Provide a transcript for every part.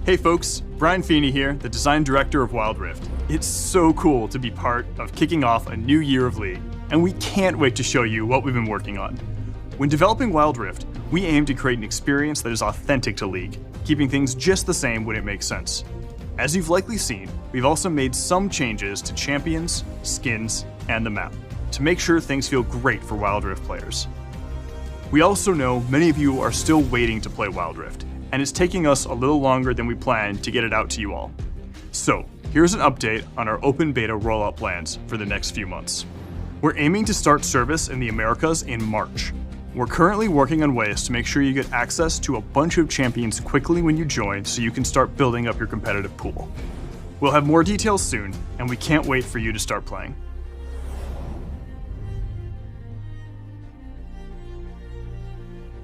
Hey folks, Brian Feeney here, the design director of Wildrift. It's so cool to be part of kicking off a new year of League, and we can't wait to show you what we've been working on. When developing Wildrift, we aim to create an experience that is authentic to League, keeping things just the same when it makes sense. As you've likely seen, we've also made some changes to champions, skins, and the map, to make sure things feel great for Wildrift players. We also know many of you are still waiting to play Wildrift, and it's taking us a little longer than we planned to get it out to you all. So, here's an update on our open beta rollout plans for the next few months. We're aiming to start service in the Americas in March. We're currently working on ways to make sure you get access to a bunch of champions quickly when you join so you can start building up your competitive pool. We'll have more details soon, and we can't wait for you to start playing.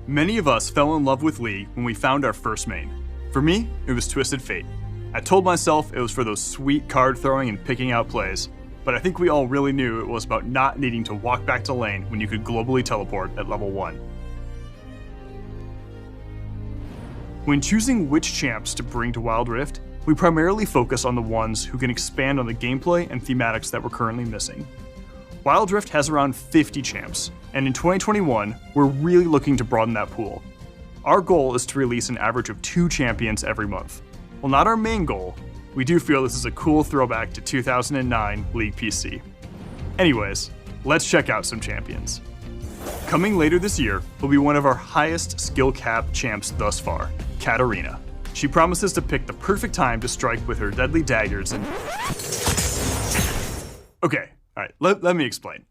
Many of us fell in love with League when we found our first main. For me, it was Twisted Fate. I told myself it was for those sweet card throwing and picking out plays, but I think we all really knew it was about not needing to walk back to lane when you could globally teleport at level 1. When choosing which champs to bring to Wildrift, we primarily focus on the ones who can expand on the gameplay and thematics that we're currently missing. Wildrift has around 50 champs, and in 2021, we're really looking to broaden that pool. Our goal is to release an average of 2 champions every month. While not our main goal, we do feel this is a cool throwback to 2009 League PC. Anyways, let's check out some champions. Coming later this year will be one of our highest skill cap champs thus far, Katarina. She promises to pick the perfect time to strike with her deadly daggers and... Okay. Alright, let me explain.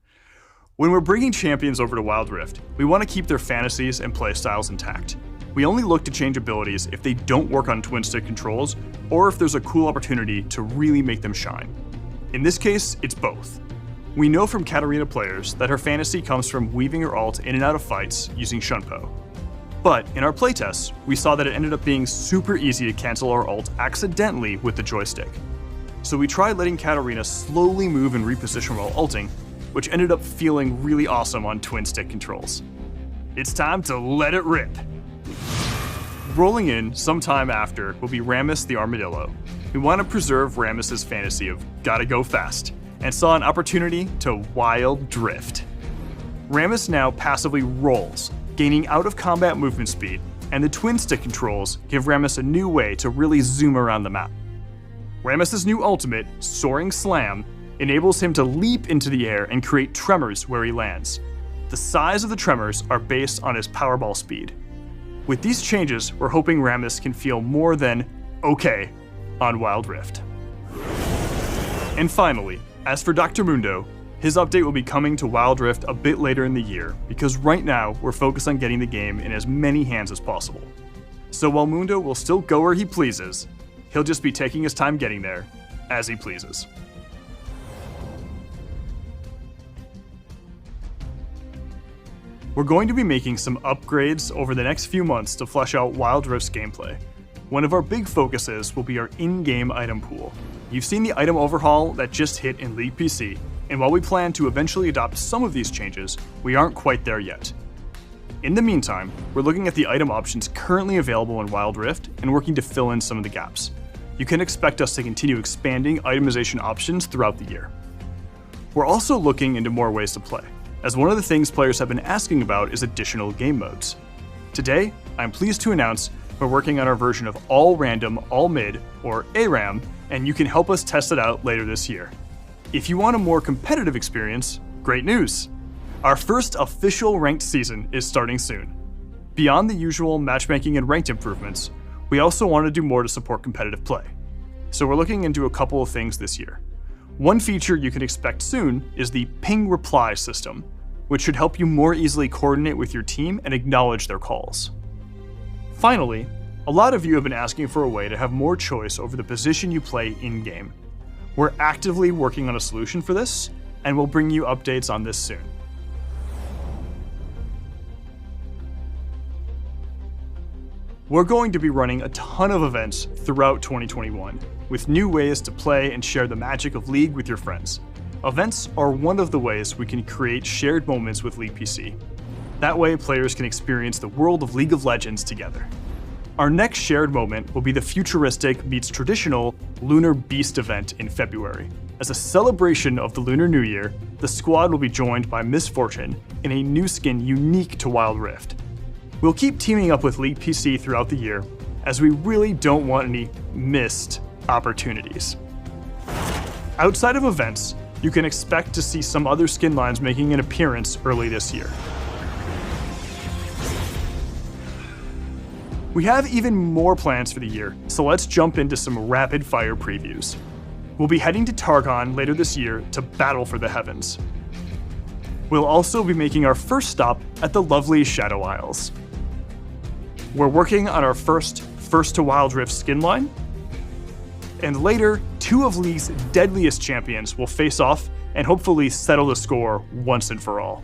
When we're bringing champions over to Wildrift, we want to keep their fantasies and playstyles intact. We only look to change abilities if they don't work on twin stick controls, or if there's a cool opportunity to really make them shine. In this case, it's both. We know from Katarina players that her fantasy comes from weaving her ult in and out of fights using Shunpo. But in our playtests, we saw that it ended up being super easy to cancel our ult accidentally with the joystick. So we tried letting Katarina slowly move and reposition while ulting, which ended up feeling really awesome on twin stick controls. It's time to let it rip. Rolling in sometime after will be Rammus the Armadillo. We want to preserve Rammus's fantasy of gotta go fast, and saw an opportunity to wild drift. Rammus now passively rolls, gaining out of combat movement speed, and the twin stick controls give Rammus a new way to really zoom around the map. Rammus's new ultimate, Soaring Slam, enables him to leap into the air and create tremors where he lands. The size of the tremors are based on his powerball speed. With these changes, we're hoping Rammus can feel more than okay on Wildrift. And finally, as for Dr. Mundo, his update will be coming to Wildrift a bit later in the year, because right now we're focused on getting the game in as many hands as possible. So while Mundo will still go where he pleases, he'll just be taking his time getting there, as he pleases. We're going to be making some upgrades over the next few months to flesh out Wildrift's gameplay. One of our big focuses will be our in-game item pool. You've seen the item overhaul that just hit in League PC, and while we plan to eventually adopt some of these changes, we aren't quite there yet. In the meantime, we're looking at the item options currently available in Wildrift and working to fill in some of the gaps. You can expect us to continue expanding itemization options throughout the year. We're also looking into more ways to play, as one of the things players have been asking about is additional game modes. Today, I'm pleased to announce we're working on our version of All Random, All Mid, or ARAM, and you can help us test it out later this year. If you want a more competitive experience, great news! Our first official ranked season is starting soon. Beyond the usual matchmaking and ranked improvements, we also want to do more to support competitive play. So we're looking into a couple of things this year. One feature you can expect soon is the ping reply system, which should help you more easily coordinate with your team and acknowledge their calls. Finally, a lot of you have been asking for a way to have more choice over the position you play in-game. We're actively working on a solution for this, and we'll bring you updates on this soon. We're going to be running a ton of events throughout 2021, with new ways to play and share the magic of League with your friends. Events are one of the ways we can create shared moments with League PC. That way, players can experience the world of League of Legends together. Our next shared moment will be the futuristic meets traditional Lunar Beast event in February. As a celebration of the Lunar New Year, the squad will be joined by Miss Fortune in a new skin unique to Wildrift. We'll keep teaming up with League PC throughout the year, as we really don't want any missed opportunities. Outside of events, you can expect to see some other skin lines making an appearance early this year. We have even more plans for the year, so let's jump into some rapid-fire previews. We'll be heading to Targon later this year to battle for the heavens. We'll also be making our first stop at the lovely Shadow Isles. We're working on our first to Wildrift skin line, and later, 2 of League's deadliest champions will face off and hopefully settle the score once and for all.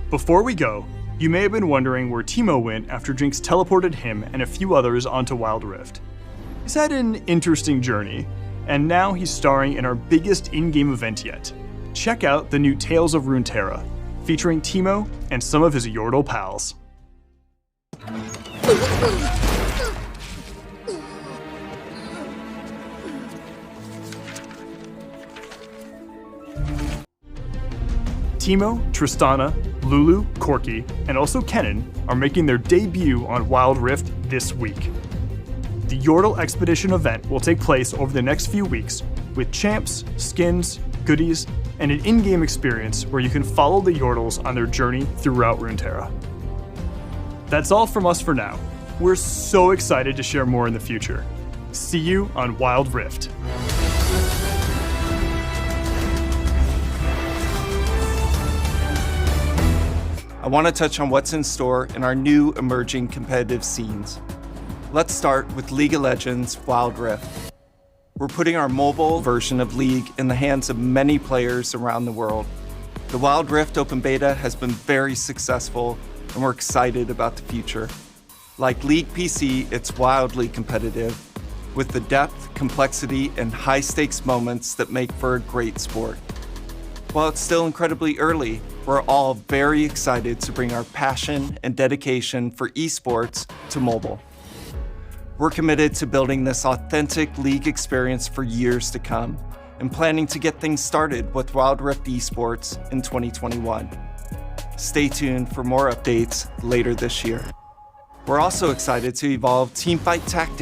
Before we go, you may have been wondering where Teemo went after Jinx teleported him and a few others onto Wildrift. He's had an interesting journey, and now he's starring in our biggest in-game event yet. Check out the new Tales of Runeterra, featuring Teemo and some of his Yordle pals. Teemo, Tristana, Lulu, Corki, and also Kennen are making their debut on Wildrift this week. The Yordle Expedition event will take place over the next few weeks with champs, skins, goodies, and an in-game experience where you can follow the Yordles on their journey throughout Runeterra. That's all from us for now. We're so excited to share more in the future. See you on Wildrift. I want to touch on what's in store in our new emerging competitive scenes. Let's start with League of Legends Wildrift. We're putting our mobile version of League in the hands of many players around the world. The Wildrift Open Beta has been very successful, and we're excited about the future. Like League PC, it's wildly competitive, with the depth, complexity, and high-stakes moments that make for a great sport. While it's still incredibly early, we're all very excited to bring our passion and dedication for esports to mobile. We're committed to building this authentic League experience for years to come, and planning to get things started with Wildrift Esports in 2021. Stay tuned for more updates later this year. We're also excited to evolve teamfight tactics